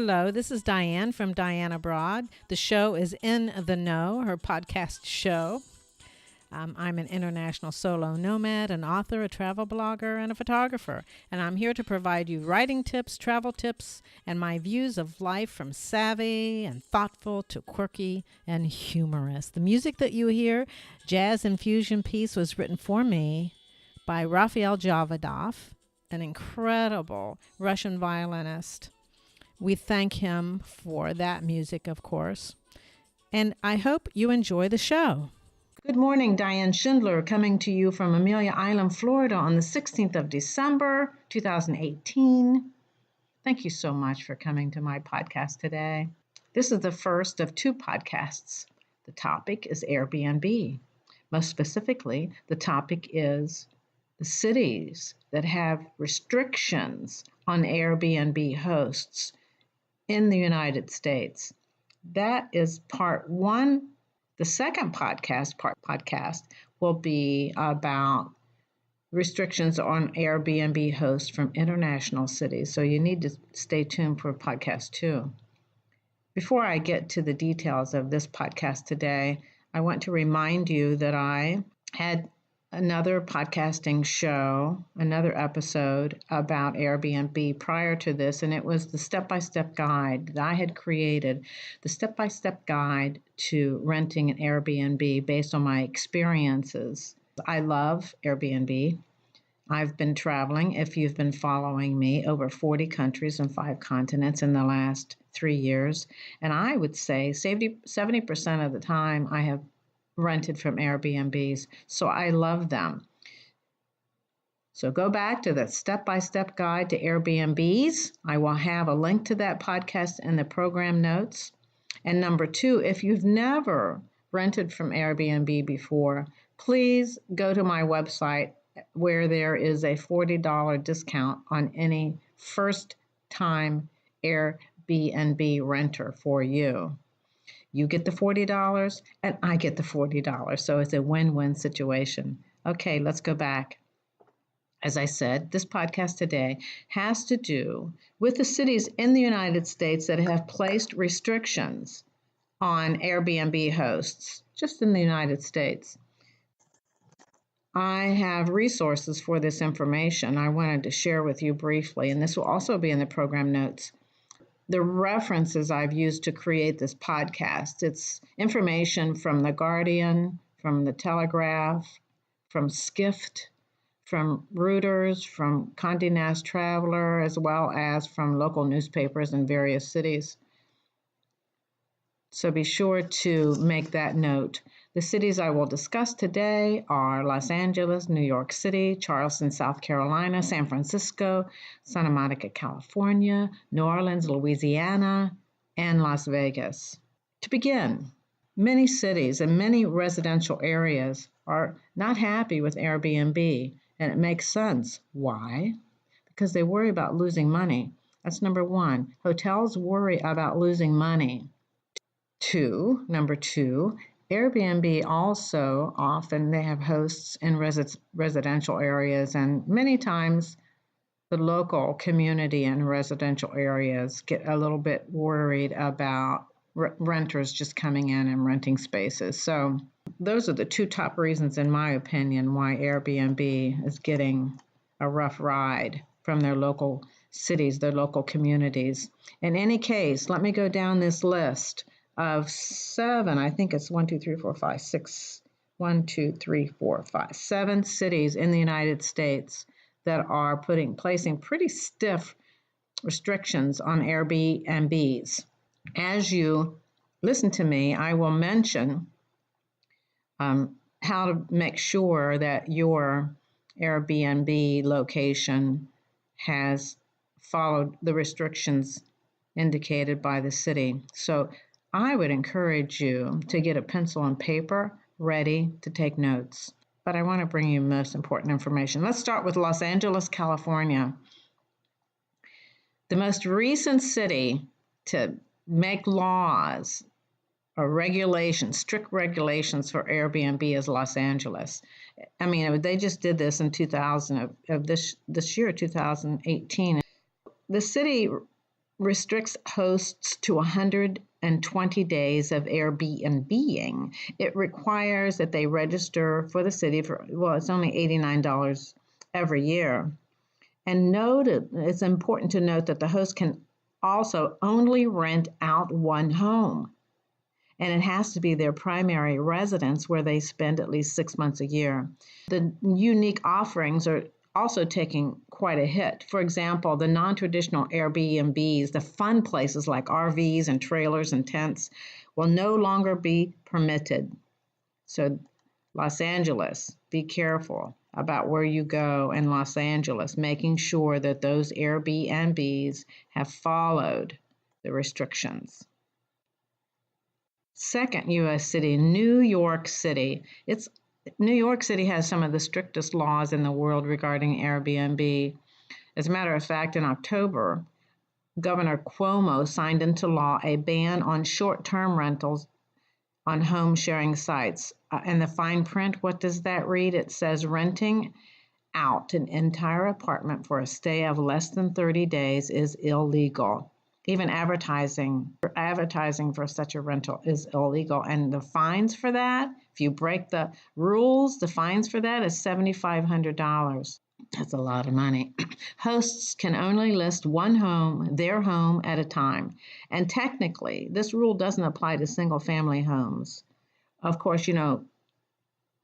Hello, this is Diann from Diann Abroad. The show is In the Know, her podcast show. I'm an international solo nomad, an author, a travel blogger, and a photographer. And I'm here to provide you writing tips, travel tips, and my views of life from savvy and thoughtful to quirky and humorous. The music that you hear, Jazz Infusion piece, was written for me by Raphael Javadov, an incredible Russian violinist. We thank him for that music, of course. And I hope you enjoy the show. Good morning, Diann Schindler, coming to you from Amelia Island, Florida on the 16th of December, 2018. Thank you so much for coming to my podcast today. This is the first of two podcasts. The topic is Airbnb. Most specifically, the topic is the cities that have restrictions on Airbnb hosts in the United States. That is part one. The second podcast will be about restrictions on Airbnb hosts from international cities. So you need to stay tuned for podcast two. Before I get to the details of this podcast today, I want to remind you that I had another podcasting show, another episode about Airbnb prior to this, and it was the step-by-step guide that I had created, the step-by-step guide to renting an Airbnb based on my experiences. I love Airbnb. I've been traveling, if you've been following me, over 40 countries and 5 continents in the last 3 years, and I would say 70% of the time I have rented from Airbnbs, so I love them. So go back to the step-by-step guide to Airbnbs. I will have a link to that podcast in the program notes. And number 2, if you've never rented from Airbnb before, please go to my website where there is a $40 discount on any first-time Airbnb renter for you. You get the $40 and I get the $40. So it's a win-win situation. Okay, let's go back. As I said, this podcast today has to do with the cities in the United States that have placed restrictions on Airbnb hosts, just in the United States. I have resources for this information I wanted to share with you briefly, and this will also be in the program notes. The references I've used to create this podcast, it's information from The Guardian, from the Telegraph, from Skift, from Reuters, from CondeNast Traveler, as well as from local newspapers in various cities. So be sure to make that note. The cities I will discuss today are Los Angeles, New York City, Charleston, South Carolina, San Francisco, Santa Monica, California, New Orleans, Louisiana, and Las Vegas. To begin, many cities and many residential areas are not happy with Airbnb, and it makes sense. Why? Because they worry about losing money. That's number one. Hotels worry about losing money. Number two, Airbnb also often they have hosts in residential areas, and many times the local community in residential areas get a little bit worried about renters just coming in and renting spaces. So those are the two top reasons, in my opinion, why Airbnb is getting a rough ride from their local cities, their local communities. In any case, let me go down this list of 7, I think it's 7 cities in the United States that are placing pretty stiff restrictions on Airbnbs. As you listen to me, I will mention how to make sure that your Airbnb location has followed the restrictions indicated by the city. So I would encourage you to get a pencil and paper ready to take notes. But I want to bring you most important information. Let's start with Los Angeles, California. The most recent city to make laws or regulations, strict regulations for Airbnb is Los Angeles. I mean, they just did this in this year, 2018. The city restricts hosts to 120 days of Airbnb-ing. It requires that they register for the city for, well, it's only $89 every year. And it's important to note that the host can also only rent out one home. And it has to be their primary residence where they spend at least 6 months a year. The unique offerings are also taking quite a hit. For example, the non-traditional Airbnbs, the fun places like RVs and trailers and tents, will no longer be permitted. So Los Angeles, be careful about where you go in Los Angeles, making sure that those Airbnbs have followed the restrictions. Second U.S. city, New York City. New York City has some of the strictest laws in the world regarding Airbnb. As a matter of fact, in October, Governor Cuomo signed into law a ban on short-term rentals on home sharing sites. And the fine print, what does that read? It says renting out an entire apartment for a stay of less than 30 days is illegal. Even advertising for such a rental is illegal. And the fines for that, if you break the rules, the fines for that is $7,500. That's a lot of money. Hosts can only list one home, their home, at a time. And technically, this rule doesn't apply to single-family homes. Of course,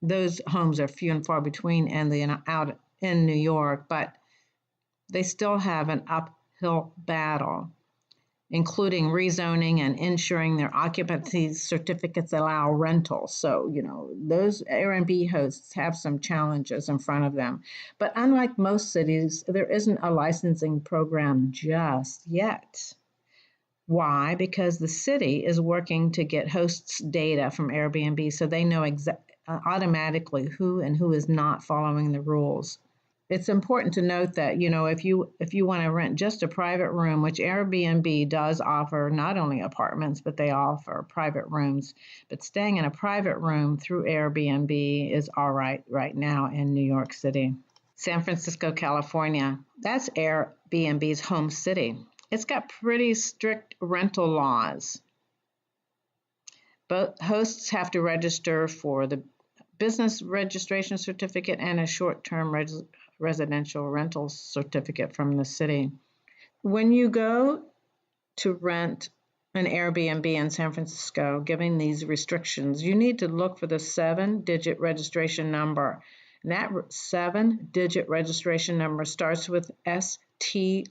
those homes are few and far between out in New York, but they still have an uphill battle, including rezoning and ensuring their occupancy certificates allow rentals. So, those Airbnb hosts have some challenges in front of them. But unlike most cities, there isn't a licensing program just yet. Why? Because the city is working to get hosts' data from Airbnb so they know automatically who and who is not following the rules. It's important to note that, if you want to rent just a private room, which Airbnb does offer not only apartments, but they offer private rooms. But staying in a private room through Airbnb is all right now in New York City. San Francisco, California, that's Airbnb's home city. It's got pretty strict rental laws. Both hosts have to register for the business registration certificate and a short-term residential rental certificate from the city. When you go to rent an Airbnb in San Francisco, given these restrictions, you need to look for the 7-digit registration number. And that 7-digit registration number starts with STR,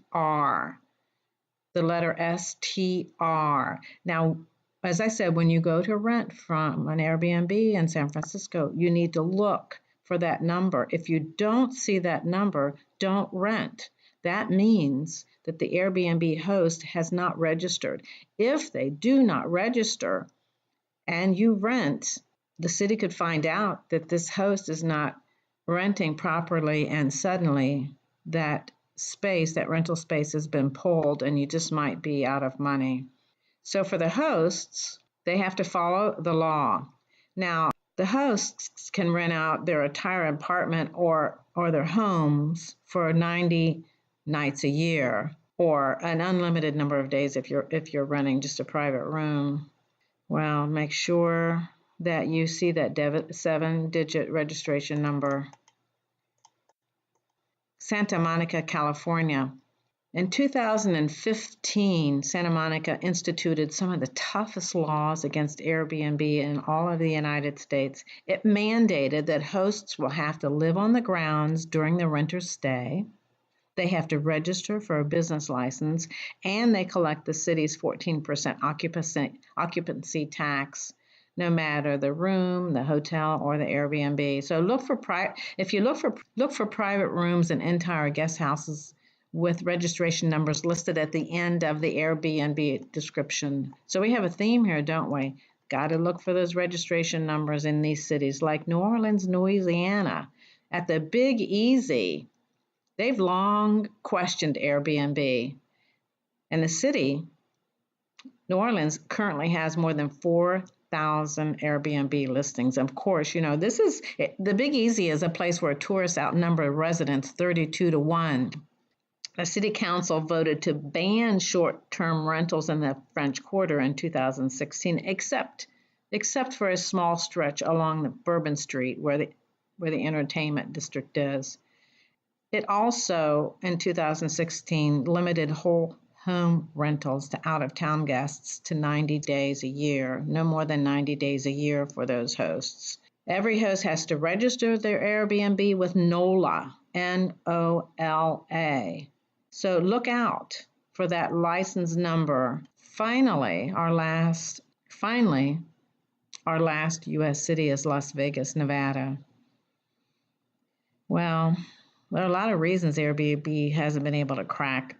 the letter STR. Now, as I said, when you go to rent from an Airbnb in San Francisco, you need to look for that number. If you don't see that number, don't rent. That means that the Airbnb host has not registered. If they do not register and you rent, the city could find out that this host is not renting properly, and suddenly that rental space has been pulled and you just might be out of money. So for the hosts, they have to follow the law. Now, the hosts can rent out their entire apartment or their homes for 90 nights a year, or an unlimited number of days if you're renting just a private room. Well, make sure that you see that 7-digit registration number. Santa Monica, California. In 2015, Santa Monica instituted some of the toughest laws against Airbnb in all of the United States. It mandated that hosts will have to live on the grounds during the renter's stay. They have to register for a business license, and they collect the city's 14% occupancy tax, no matter the room, the hotel, or the Airbnb. So look for private rooms and entire guest houses with registration numbers listed at the end of the Airbnb description. So we have a theme here, don't we? Got to look for those registration numbers in these cities like New Orleans, Louisiana. At the Big Easy, they've long questioned Airbnb. And the city, New Orleans, currently has more than 4,000 Airbnb listings. Of course, the Big Easy is a place where tourists outnumber residents 32 to 1. The city council voted to ban short-term rentals in the French Quarter in 2016, except for a small stretch along the Bourbon Street where the entertainment district is. It also, in 2016, limited whole home rentals to out-of-town guests to 90 days a year, no more than 90 days a year for those hosts. Every host has to register their Airbnb with NOLA, N-O-L-A. So look out for that license number. Finally, our last U.S. city is Las Vegas, Nevada. Well, there are a lot of reasons Airbnb hasn't been able to crack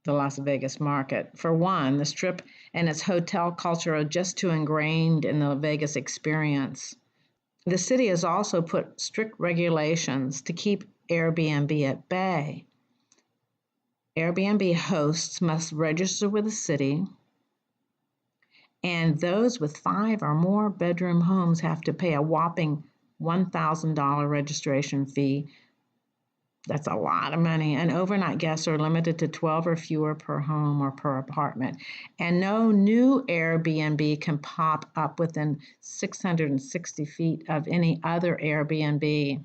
the Las Vegas market. For one, the Strip and its hotel culture are just too ingrained in the Vegas experience. The city has also put strict regulations to keep Airbnb at bay. Airbnb hosts must register with the city, and those with 5 or more bedroom homes have to pay a whopping $1,000 registration fee. That's a lot of money. And overnight guests are limited to 12 or fewer per home or per apartment. And no new Airbnb can pop up within 660 feet of any other Airbnb.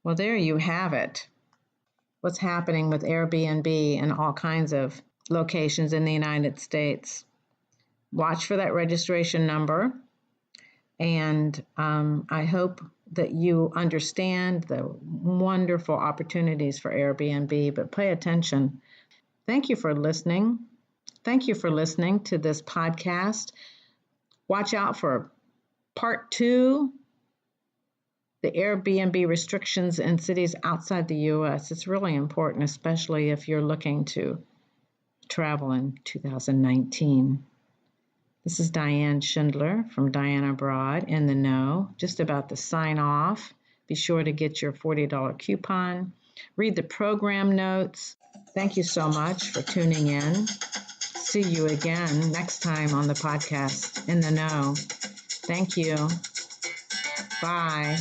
Well, there you have it. What's happening with Airbnb in all kinds of locations in the United States. Watch for that registration number. And I hope that you understand the wonderful opportunities for Airbnb, but pay attention. Thank you for listening. Thank you for listening to this podcast. Watch out for part 2, the Airbnb restrictions in cities outside the U.S. It's really important, especially if you're looking to travel in 2019. This is Diann Schindler from Diann Abroad in the Know, just about to sign off. Be sure to get your $40 coupon. Read the program notes. Thank you so much for tuning in. See you again next time on the podcast In the Know. Thank you. Bye.